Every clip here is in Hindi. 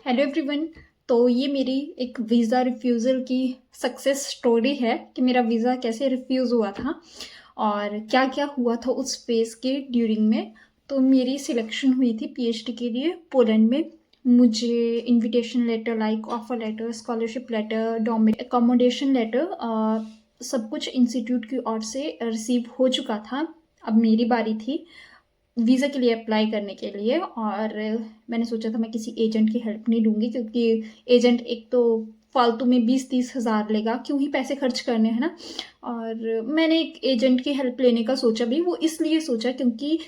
Hello everyone. तो ये मेरी एक वीज़ा रिफ्यूज़ल की सक्सेस स्टोरी है कि मेरा वीज़ा कैसे रिफ्यूज़ हुआ था और क्या क्या हुआ था उस फेज़ के ड्यूरिंग में। तो मेरी सिलेक्शन हुई थी पीएचडी के लिए पोलैंड में। मुझे invitation letter like offer letter, scholarship letter, डोमेट अकोमोडेशन लेटर सब कुछ इंस्टीट्यूट की ओर से रिसीव हो चुका था। अब मेरी बारी थी वीज़ा के लिए अप्लाई करने के लिए। और मैंने सोचा था मैं किसी एजेंट की हेल्प नहीं लूँगी, क्योंकि एजेंट एक तो फालतू में 20-30 हज़ार लेगा, क्यों ही पैसे खर्च करने हैं ना। और मैंने एक एजेंट की हेल्प लेने का सोचा भी, वो इसलिए सोचा क्योंकि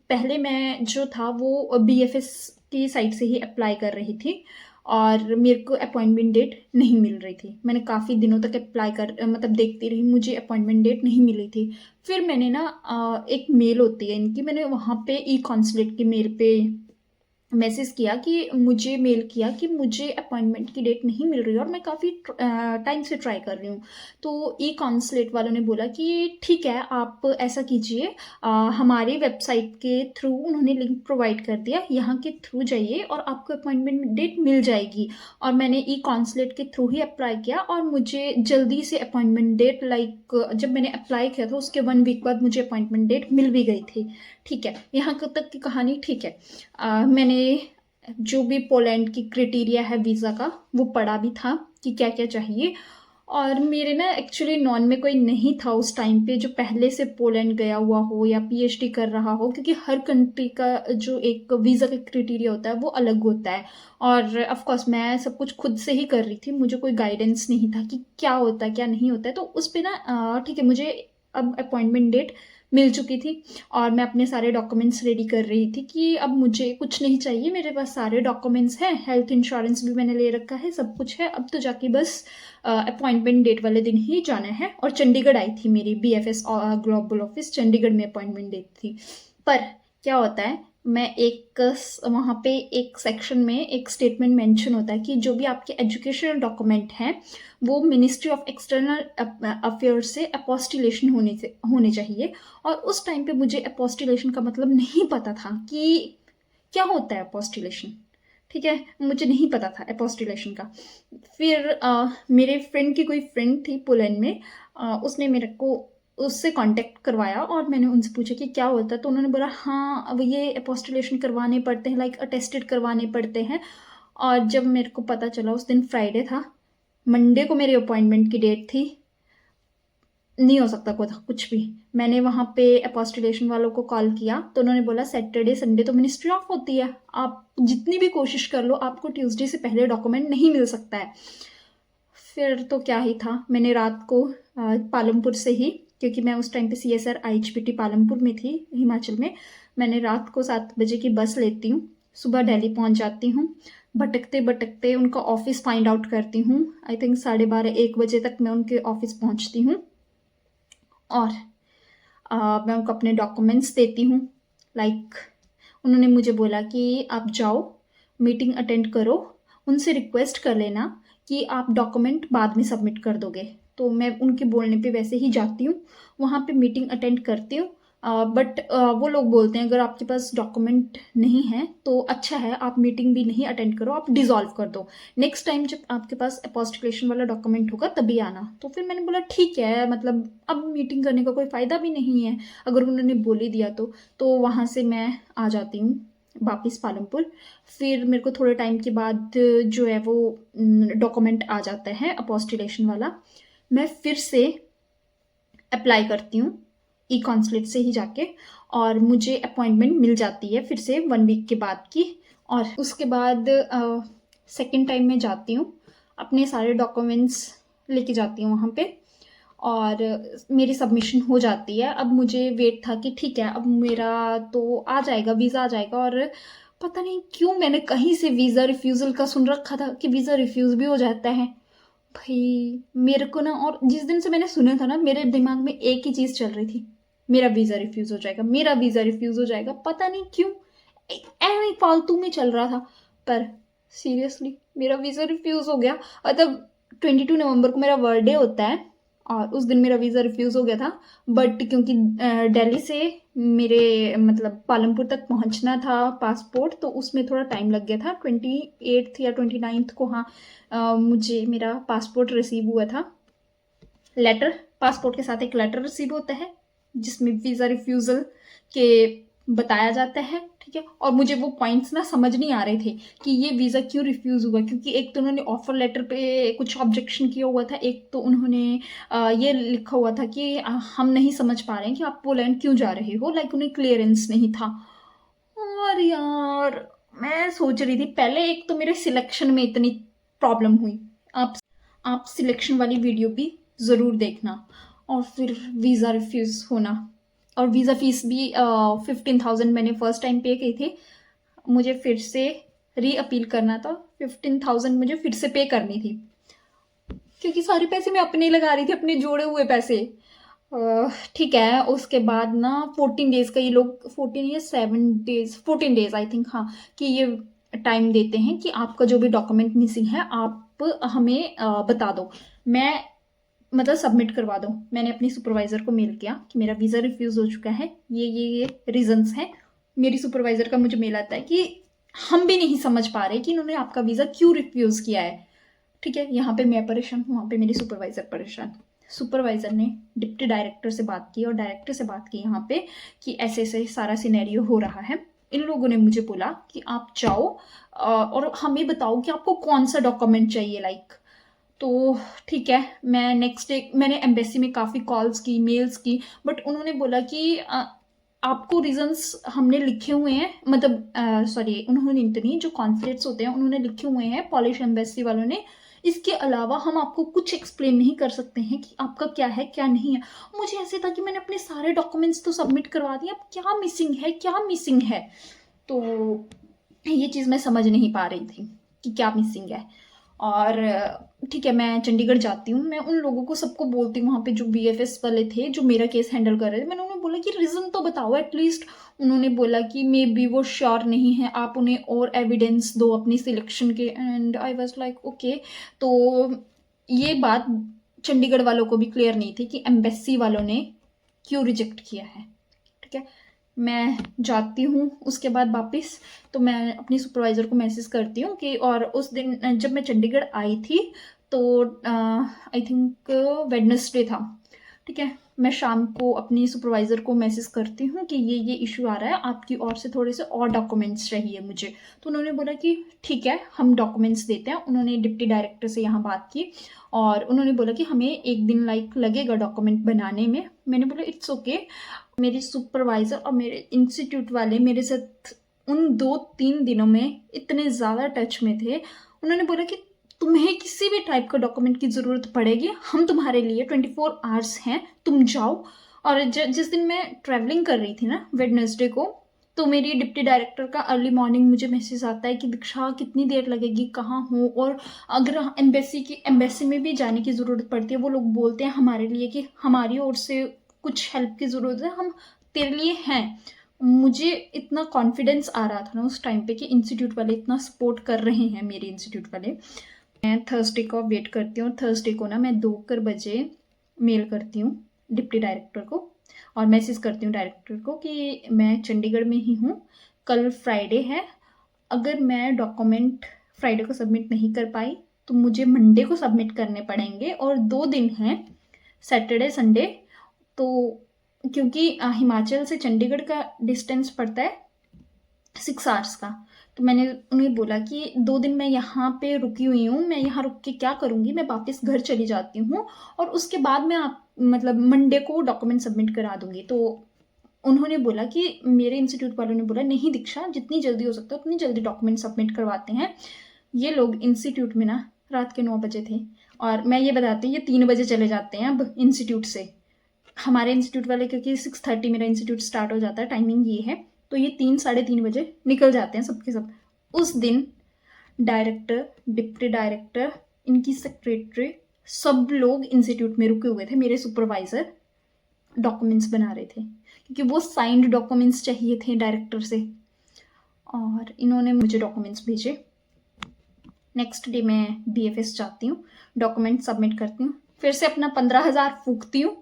पहले मैं जो था वो बीएफएस की साइट से ही अप्लाई कर रही थी और मेरे को अपॉइंटमेंट डेट नहीं मिल रही थी। मैंने काफ़ी दिनों तक अप्लाई कर मतलब देखती रही, मुझे अपॉइंटमेंट डेट नहीं मिली थी। फिर मैंने ना एक मेल होती है इनकी, मैंने वहाँ पे ई कॉन्सुलेट की मेल पे मैसेज किया कि मुझे मेल किया कि मुझे अपॉइंटमेंट की डेट नहीं मिल रही है और मैं काफ़ी टाइम से ट्राई कर रही हूँ। तो ई कॉन्सुलेट वालों ने बोला कि ठीक है, आप ऐसा कीजिए, हमारी वेबसाइट के थ्रू उन्होंने लिंक प्रोवाइड कर दिया, यहाँ के थ्रू जाइए और आपको अपॉइंटमेंट डेट मिल जाएगी। और मैंने ई कॉन्सुलेट के थ्रू ही अप्लाई किया और मुझे जल्दी से अपॉइंटमेंट डेट लाइक जब मैंने अप्लाई किया था उसके 1 वीक बाद मुझे अपॉइंटमेंट डेट मिल भी गई थी। ठीक है, यहाँ तक की कहानी ठीक है। मैंने जो भी पोलैंड की क्राइटेरिया है वीज़ा का वो पढ़ा भी था कि क्या क्या चाहिए। और मेरे ना एक्चुअली नॉन में कोई नहीं था उस टाइम पे जो पहले से पोलैंड गया हुआ हो या पीएचडी कर रहा हो, क्योंकि हर कंट्री का जो एक वीज़ा का क्राइटेरिया होता है वो अलग होता है। और ऑफ कोर्स मैं सब कुछ खुद से ही कर रही थी, मुझे कोई गाइडेंस नहीं था कि क्या होता है क्या नहीं होता है। तो उस पे ना ठीक है, मुझे अब अपॉइंटमेंट डेट मिल चुकी थी और मैं अपने सारे डॉक्यूमेंट्स रेडी कर रही थी कि अब मुझे कुछ नहीं चाहिए, मेरे पास सारे डॉक्यूमेंट्स हैं, हेल्थ इंश्योरेंस भी मैंने ले रखा है, सब कुछ है। अब तो जाके बस अपॉइंटमेंट डेट वाले दिन ही जाना है। और चंडीगढ़ आई थी मेरी बीएफएस ग्लोबल ऑफिस, चंडीगढ़ में अपॉइंटमेंट डेट थी। पर क्या होता है, मैं एक वहाँ पे एक सेक्शन में एक स्टेटमेंट मेंशन होता है कि जो भी आपके एजुकेशनल डॉक्यूमेंट हैं वो मिनिस्ट्री ऑफ एक्सटर्नल अफेयर्स से अपोस्टिलेशन होने चाहिए। और उस टाइम पे मुझे अपोस्टिलेशन का मतलब नहीं पता था कि क्या होता है अपोस्टिलेशन। ठीक है, मुझे नहीं पता था अपोस्टिलेशन का। फिर मेरे फ्रेंड की कोई फ्रेंड थी पोलैंड में, उसने मेरे को उससे कांटेक्ट करवाया और मैंने उनसे पूछा कि क्या होता है। तो उन्होंने बोला हाँ, अब ये अपोस्टिलेशन करवाने पड़ते हैं, लाइक अटेस्टेड करवाने पड़ते हैं। और जब मेरे को पता चला, उस दिन फ्राइडे था, मंडे को मेरी अपॉइंटमेंट की डेट थी, नहीं हो सकता कुछ भी। मैंने वहाँ पे अपोस्टिलेशन वालों को कॉल किया तो उन्होंने बोला सैटरडे संडे तो मिनिस्ट्री ऑफ होती है, आप जितनी भी कोशिश कर लो आपको ट्यूसडे से पहले डॉक्यूमेंट नहीं मिल सकता है। फिर तो क्या ही था, मैंने रात को पालमपुर से ही, क्योंकि मैं उस टाइम पे सीएसआर आईएचबीटी पालमपुर में थी हिमाचल में, मैंने रात को 7 बजे की बस लेती हूँ, सुबह दिल्ली पहुँच जाती हूँ। भटकते भटकते उनका ऑफिस फाइंड आउट करती हूँ। आई थिंक 12:30-1 बजे तक मैं उनके ऑफिस पहुँचती हूँ और मैं उनको अपने डॉक्यूमेंट्स देती हूँ। लाइक उन्होंने मुझे बोला कि आप जाओ मीटिंग अटेंड करो, उनसे रिक्वेस्ट कर लेना कि आप डॉक्यूमेंट बाद में सबमिट कर दोगे। तो मैं उनके बोलने पे वैसे ही जाती हूँ, वहाँ पे मीटिंग अटेंड करती हूँ। बट वो लोग बोलते हैं अगर आपके पास डॉक्यूमेंट नहीं है तो अच्छा है, आप मीटिंग भी नहीं अटेंड करो, आप डिसॉल्व कर दो, नेक्स्ट टाइम जब आपके पास अपोस्टिलेशन वाला डॉक्यूमेंट होगा तभी आना। तो फिर मैंने बोला ठीक है, मतलब अब मीटिंग करने का कोई फ़ायदा भी नहीं है, अगर उन्होंने बोल ही दिया तो वहाँ से मैं आ जाती हूँ वापस पालमपुर। फिर मेरे को थोड़े टाइम के बाद जो है वो डॉक्यूमेंट आ जाता है अपोस्टिलेशन वाला, मैं फिर से अप्लाई करती हूँ ई कॉन्सुलेट से ही जाके और मुझे अपॉइंटमेंट मिल जाती है फिर से 1 वीक के बाद की। और उसके बाद सेकेंड टाइम मैं जाती हूँ, अपने सारे डॉक्यूमेंट्स लेके जाती हूँ वहाँ पे और मेरी सबमिशन हो जाती है। अब मुझे वेट था कि ठीक है अब मेरा तो आ जाएगा, वीज़ा आ जाएगा। और पता नहीं क्यों मैंने कहीं से वीज़ा रिफ्यूज़ल का सुन रखा था कि वीज़ा रिफ्यूज़ भी हो जाता है। भाई मेरे को ना, और जिस दिन से मैंने सुना था ना मेरे दिमाग में एक ही चीज़ चल रही थी, मेरा वीज़ा रिफ्यूज़ हो जाएगा, मेरा वीज़ा रिफ्यूज़ हो जाएगा। पता नहीं क्यों ऐਵੇਂ फालतू में चल रहा था। पर सीरियसली मेरा वीज़ा रिफ्यूज़ हो गया। मतलब 22 नवंबर को मेरा बर्थडे होता है और उस दिन मेरा वीज़ा रिफ्यूज़ हो गया था। बट क्योंकि दिल्ली से मेरे मतलब पालमपुर तक पहुंचना था पासपोर्ट, तो उसमें थोड़ा टाइम लग गया था। 28th या 29th को, हाँ, मुझे मेरा पासपोर्ट रिसीव हुआ था। लेटर, पासपोर्ट के साथ एक लेटर रिसीव होता है जिसमें वीज़ा रिफ्यूज़ल के बताया जाता है, ठीक है। और मुझे वो पॉइंट्स ना समझ नहीं आ रहे थे कि ये वीज़ा क्यों रिफ्यूज़ हुआ, क्योंकि एक तो उन्होंने ऑफर लेटर पे कुछ ऑब्जेक्शन किया हुआ था, एक तो उन्होंने ये लिखा हुआ था कि हम नहीं समझ पा रहे हैं कि आप पोलैंड क्यों जा रहे हो, लाइक उन्हें क्लियरेंस नहीं था। और यार मैं सोच रही थी, पहले एक तो मेरे सिलेक्शन में इतनी प्रॉब्लम हुई, आप आप सिलेक्शन वाली वीडियो भी ज़रूर देखना। और फिर वीज़ा रिफ्यूज़ होना, और वीज़ा फीस भी 15,000 मैंने फर्स्ट टाइम पे की थी। मुझे फिर से री अपील करना था, 15,000 मुझे फिर से पे करनी थी, क्योंकि सारे पैसे मैं अपने लगा रही थी, अपने जोड़े हुए पैसे। ठीक है, उसके बाद ना 14 डेज़ का ये लोग, 14 या 7 डेज़, 14 डेज़ आई थिंक, हाँ, कि ये टाइम देते हैं कि आपका जो भी डॉक्यूमेंट मिसिंग है आप हमें बता दो, मैं मतलब सबमिट करवा दो। मैंने अपनी सुपरवाइज़र को मेल किया कि मेरा वीज़ा रिफ्यूज़ हो चुका है, ये रीज़न्स हैं। मेरी सुपरवाइज़र का मुझे मेल आता है कि हम भी नहीं समझ पा रहे कि इन्होंने आपका वीज़ा क्यों रिफ्यूज़ किया है, ठीक है। यहाँ पे मैं परेशान हूँ, वहाँ पे मेरी सुपरवाइज़र परेशान। सुपरवाइज़र ने डिप्टी डायरेक्टर से बात की और डायरेक्टर से बात की यहाँ पे कि ऐसे ऐसे सारा सिनेरियो हो रहा है। इन लोगों ने मुझे बोला कि आप जाओ और हमें बताओ कि आपको कौन सा डॉक्यूमेंट चाहिए, लाइक। तो ठीक है, मैं नेक्स्ट डे मैंने एम्बेसी में काफ़ी कॉल्स की, मेल्स की, बट उन्होंने बोला कि आपको रीजंस हमने लिखे हुए हैं, मतलब सॉरी, उन्होंने नहीं, जो कॉन्सुलेट्स होते हैं उन्होंने लिखे हुए हैं, पॉलिश एम्बेसी वालों ने। इसके अलावा हम आपको कुछ एक्सप्लेन नहीं कर सकते हैं कि आपका क्या है क्या नहीं है। मुझे ऐसे था कि मैंने अपने सारे डॉक्यूमेंट्स तो सबमिट करवा दिए, अब क्या मिसिंग है, क्या मिसिंग है। तो ये चीज़ मैं समझ नहीं पा रही थी कि क्या मिसिंग है। और ठीक है, मैं चंडीगढ़ जाती हूँ, मैं उन लोगों को सबको बोलती हूँ, वहाँ पे जो बीएफएस वाले थे जो मेरा केस हैंडल कर रहे थे, मैंने उन्हें बोला कि रीज़न तो बताओ एटलीस्ट। उन्होंने बोला कि मे बी वो श्योर नहीं है, आप उन्हें और एविडेंस दो अपनी सिलेक्शन के। And I was like okay. तो ये बात चंडीगढ़ वालों को भी क्लियर नहीं थी कि एम्बेसी वालों ने क्यों रिजेक्ट किया है, ठीक है। मैं जाती हूँ उसके बाद वापस, तो मैं अपनी सुपरवाइज़र को मैसेज करती हूँ कि, और उस दिन जब मैं चंडीगढ़ आई थी तो आई थिंक वेडनेसडे था, ठीक है। मैं शाम को अपनी सुपरवाइज़र को मैसेज करती हूँ कि ये इशू आ रहा है, आपकी ओर से थोड़े से और डॉक्यूमेंट्स चाहिए मुझे। तो उन्होंने बोला कि ठीक है, हम डॉक्यूमेंट्स देते हैं। उन्होंने डिप्टी डायरेक्टर से यहाँ बात की और उन्होंने बोला कि हमें एक दिन लाइक लगेगा डॉक्यूमेंट बनाने में। मैंने बोला इट्स ओके। मेरी सुपरवाइज़र और मेरे इंस्टीट्यूट वाले मेरे साथ उन 2-3 दिनों में इतने ज़्यादा टच में थे। उन्होंने बोला कि तुम्हें किसी भी टाइप का डॉक्यूमेंट की ज़रूरत पड़ेगी, हम तुम्हारे लिए 24 आवर्स हैं, तुम जाओ। और जिस दिन मैं ट्रैवलिंग कर रही थी ना वेडनेसडे को, तो मेरी डिप्टी डायरेक्टर का अर्ली मॉर्निंग मुझे मैसेज आता है कि दीक्षा कितनी देर लगेगी, कहाँ हूँ, और अगर एम्बेसी में भी जाने की ज़रूरत पड़ती है, वो लोग बोलते हैं हमारे लिए कि हमारी ओर से कुछ हेल्प की ज़रूरत है, हम तेरे लिए हैं। मुझे इतना कॉन्फिडेंस आ रहा था ना उस टाइम पे कि इंस्टीट्यूट वाले इतना सपोर्ट कर रहे हैं, मेरे इंस्टीट्यूट वाले। मैं थर्सडे को वेट करती हूँ, और थर्सडे को ना मैं 2 बजे मेल करती हूँ डिप्टी डायरेक्टर को, और मैसेज करती हूँ डायरेक्टर को कि मैं चंडीगढ़ में ही हूँ, कल फ्राइडे है, अगर मैं डॉक्यूमेंट फ्राइडे को सबमिट नहीं कर पाई तो मुझे मंडे को सबमिट करने पड़ेंगे, और 2 दिन हैं, सैटरडे संडे। तो क्योंकि हिमाचल से चंडीगढ़ का डिस्टेंस पड़ता है 6 आवर्स का, तो मैंने उन्हें बोला कि 2 दिन मैं यहाँ पे रुकी हुई हूँ, मैं यहाँ रुक के क्या करूँगी, मैं वापस घर चली जाती हूँ और उसके बाद मैं मतलब मंडे को डॉक्यूमेंट सबमिट करा दूँगी। तो उन्होंने बोला कि, मेरे इंस्टीट्यूट वालों ने बोला नहीं दीक्षा, जितनी जल्दी हो सकता है उतनी जल्दी डॉक्यूमेंट सबमिट करवाते हैं। ये लोग इंस्टीट्यूट में ना रात के 9 बजे थे, और मैं ये बताती हूँ ये 3 बजे चले जाते हैं अब इंस्टीट्यूट से। हमारे इंस्टीट्यूट वाले, क्योंकि 6:30 मेरा इंस्टीट्यूट स्टार्ट हो जाता है, टाइमिंग ये है, तो ये 3-3:30 बजे निकल जाते हैं सबके सब। उस दिन डायरेक्टर, डिप्टी डायरेक्टर, इनकी सेक्रेटरी, सब लोग इंस्टीट्यूट में रुके हुए थे। मेरे सुपरवाइज़र डॉक्यूमेंट्स बना रहे थे, क्योंकि वो साइंड डॉक्यूमेंट्स चाहिए थे डायरेक्टर से, और इन्होंने मुझे डॉक्यूमेंट्स भेजे। नेक्स्ट डे मैं बीएफएस जाती हूँ, डॉक्यूमेंट सबमिट करती हूँ। फिर से अपना 15,000 फूकती हूँ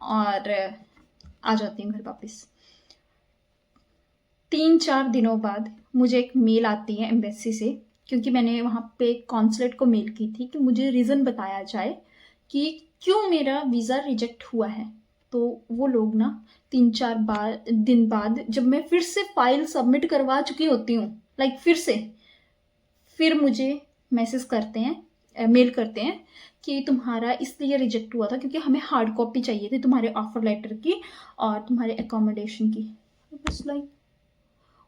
और आ जाती हूँ घर वापस। 3-4 दिनों बाद मुझे एक मेल आती है एम्बेसी से, क्योंकि मैंने वहाँ पे कॉन्सुलेट को मेल की थी कि मुझे रीज़न बताया जाए कि क्यों मेरा वीज़ा रिजेक्ट हुआ है। तो वो लोग ना 3-4 दिन बाद, जब मैं फिर से फाइल सबमिट करवा चुकी होती हूँ, लाइक फिर मुझे मैसेज करते हैं, मेल करते हैं कि तुम्हारा इसलिए रिजेक्ट हुआ था क्योंकि हमें हार्ड कॉपी चाहिए थी तुम्हारे ऑफर लेटर की और तुम्हारे एकोमोडेशन की। बस लाइक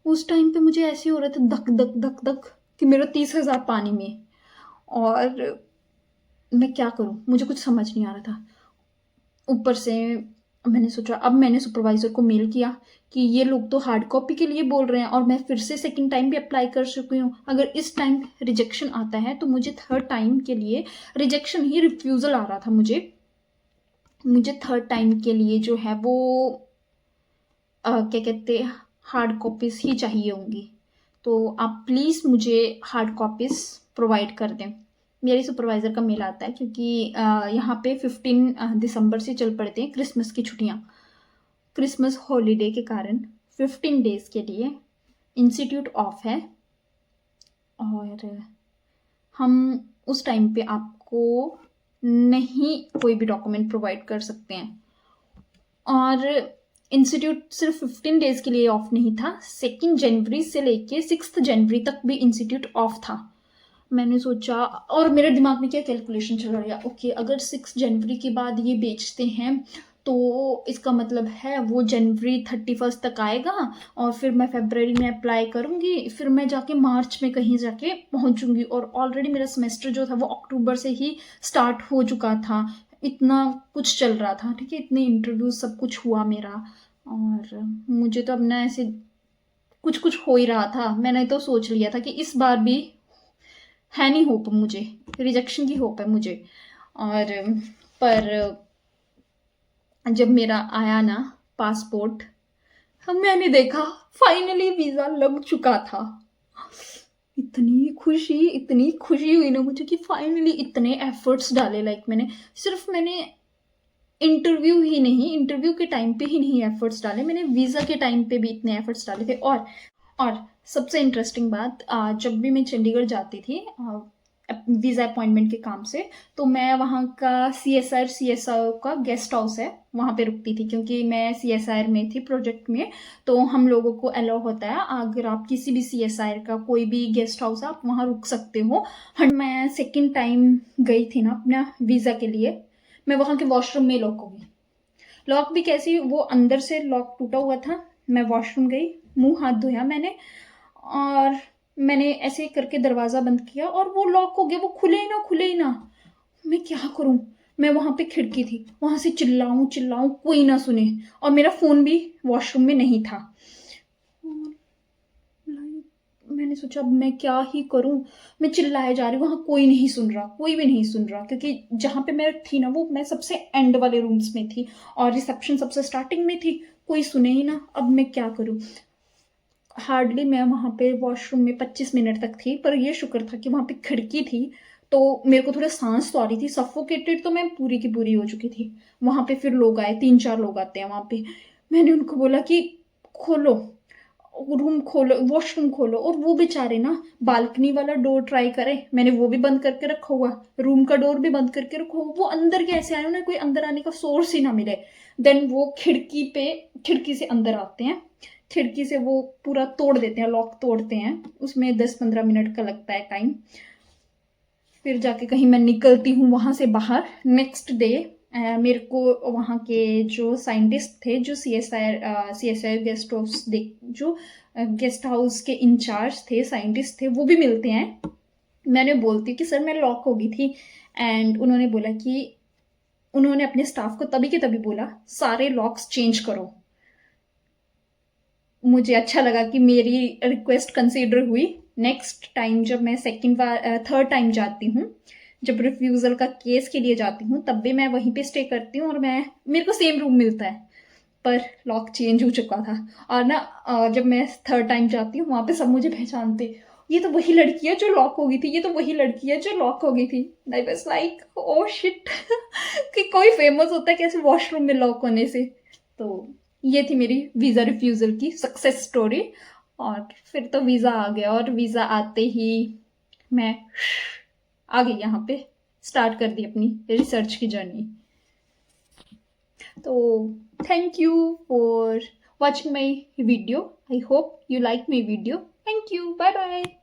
उस टाइम पे मुझे ऐसे हो रहा था धक धक धक धक कि मेरा 30,000 पानी में, और मैं क्या करूं, मुझे कुछ समझ नहीं आ रहा था। ऊपर से मैंने सोचा, अब मैंने सुपरवाइजर को मेल किया कि ये लोग तो हार्ड कॉपी के लिए बोल रहे हैं और मैं फिर से सेकंड टाइम भी अप्लाई कर चुकी हूँ। अगर इस टाइम रिजेक्शन आता है तो मुझे थर्ड टाइम के लिए रिजेक्शन ही, रिफ्यूज़ल आ रहा था मुझे थर्ड टाइम के लिए जो है वो क्या कहते हैं, हार्ड कॉपीज़ ही चाहिए होंगी। तो आप प्लीज़ मुझे हार्ड कॉपीज़ प्रोवाइड कर दें। मेरी सुपरवाइज़र का मेल आता है क्योंकि यहाँ पे 15 दिसंबर से चल पड़ते हैं क्रिसमस की छुट्टियाँ। क्रिसमस हॉलीडे के कारण 15 डेज़ के लिए इंस्टीट्यूट ऑफ है और हम उस टाइम पे आपको नहीं कोई भी डॉक्यूमेंट प्रोवाइड कर सकते हैं। और इंस्टीट्यूट सिर्फ 15 डेज़ के लिए ऑफ नहीं था, 2 जनवरी से लेके 6 जनवरी तक भी इंस्टीट्यूट ऑफ था। मैंने सोचा, और मेरे दिमाग में क्या कैलकुलेशन चल रहा है, ओके अगर 6 जनवरी के बाद ये बेचते हैं तो इसका मतलब है वो जनवरी 31 तक आएगा और फिर मैं फरवरी में अप्लाई करूँगी, फिर मैं जाके मार्च में कहीं जाके पहुँचूँगी, और ऑलरेडी मेरा सेमेस्टर जो था वो अक्टूबर से ही स्टार्ट हो चुका था। इतना कुछ चल रहा था, ठीक है, इतने इंटरव्यू सब कुछ हुआ मेरा, और मुझे तो अब ना ऐसे कुछ कुछ हो ही रहा था। मैंने तो सोच लिया था कि इस बार भी है नहीं होप, मुझे रिजेक्शन की होप है मुझे। और पर जब मेरा आया ना पासपोर्ट, मैंने देखा फाइनली वीज़ा लग चुका था। इतनी खुशी हुई ना मुझे कि फाइनली इतने एफर्ट्स डाले, लाइक मैंने इंटरव्यू ही नहीं, इंटरव्यू के टाइम पे ही नहीं एफर्ट्स डाले, मैंने वीज़ा के टाइम पे भी इतने एफर्ट्स डाले थे। और सबसे इंटरेस्टिंग बात, जब भी मैं चंडीगढ़ जाती थी वीज़ा अपॉइंटमेंट के काम से, तो मैं वहाँ का CSR का गेस्ट हाउस है वहाँ पे रुकती थी, क्योंकि मैं CSR में थी प्रोजेक्ट में, तो हम लोगों को अलाउ होता है अगर आप किसी भी CSR का कोई भी गेस्ट हाउस आप वहाँ रुक सकते हो। मैं सेकेंड टाइम गई थी ना अपना वीज़ा के लिए, मैं वहाँ के वॉशरूम में लॉक हो गई। लॉक भी कैसी, वो अंदर से लॉक टूटा हुआ था। मैं वॉशरूम गई, मुंह हाथ धोया मैंने, और मैंने ऐसे करके दरवाज़ा बंद किया और वो लॉक हो गया, वो खुले ही ना। मैं क्या करूं, मैं वहां पे खिड़की थी, वहां से चिल्लाऊं कोई ना सुने, और मेरा फ़ोन भी वॉशरूम में नहीं था। मैंने सोचा अब मैं क्या ही करूं, मैं चिल्लाए जा रही हूँ, वहाँ कोई नहीं सुन रहा, कोई भी नहीं सुन रहा, क्योंकि जहाँ पे मैं थी ना वो मैं सबसे एंड वाले रूम्स में थी और रिसेप्शन सबसे स्टार्टिंग में थी, कोई सुने ही ना। अब मैं क्या करूं, हार्डली मैं वहाँ पे वॉशरूम में 25 मिनट तक थी, पर ये शुक्र था कि वहाँ पे खिड़की थी तो मेरे को थोड़ा सांस तो आ रही थी। सफोकेटेड तो मैं पूरी की पूरी हो चुकी थी। वहाँ पे फिर लोग आए, 3-4 लोग आते हैं वहाँ पे। मैंने उनको बोला कि खोलो, रूम खोलो, वॉशरूम खोलो, और वो बेचारे ना बालकनी वाला डोर ट्राई करे, मैंने वो भी बंद करके रखा हुआ, रूम का डोर भी बंद करके रखा हुआ, वो अंदर कैसे आए, उन्हें कोई अंदर आने का सोर्स ही ना मिले। देन वो खिड़की से अंदर आते हैं, खिड़की से वो पूरा तोड़ देते हैं, लॉक तोड़ते हैं, उसमें 10-15 मिनट का लगता है टाइम। फिर जाके कहीं मैं निकलती हूँ वहाँ से बाहर। नेक्स्ट डे मेरे को वहाँ के जो साइंटिस्ट थे, जो CSI गेस्ट हाउस के इंचार्ज थे, साइंटिस्ट थे, वो भी मिलते हैं। मैंने बोलती कि सर मैं लॉक हो गई थी, एंड उन्होंने बोला कि उन्होंने अपने स्टाफ को तभी के तभी बोला सारे लॉक्स चेंज करो। मुझे अच्छा लगा कि मेरी रिक्वेस्ट कंसीडर हुई। नेक्स्ट टाइम जब मैं थर्ड टाइम जाती हूँ, जब रिफ्यूज़ल का केस के लिए जाती हूँ, तब भी मैं वहीं पे स्टे करती हूँ और मेरे को सेम रूम मिलता है, पर लॉक चेंज हो चुका था। और ना जब मैं थर्ड टाइम जाती हूँ वहाँ पे सब मुझे पहचानते, ये तो वही लड़की है जो लॉक हो गई थी, ये तो वही लड़की है जो लॉक हो गई थी। I was like oh shit कि कोई फेमस होता है कैसे वॉशरूम में लॉक होने से। तो ये थी मेरी वीज़ा रिफ्यूज़ल की सक्सेस स्टोरी। और फिर तो वीज़ा आ गया, और वीज़ा आते ही मैं आ गई यहाँ पे, स्टार्ट कर दी अपनी रिसर्च की जर्नी। तो thank you for watching my video. I hope you like my video. Thank you. Bye bye.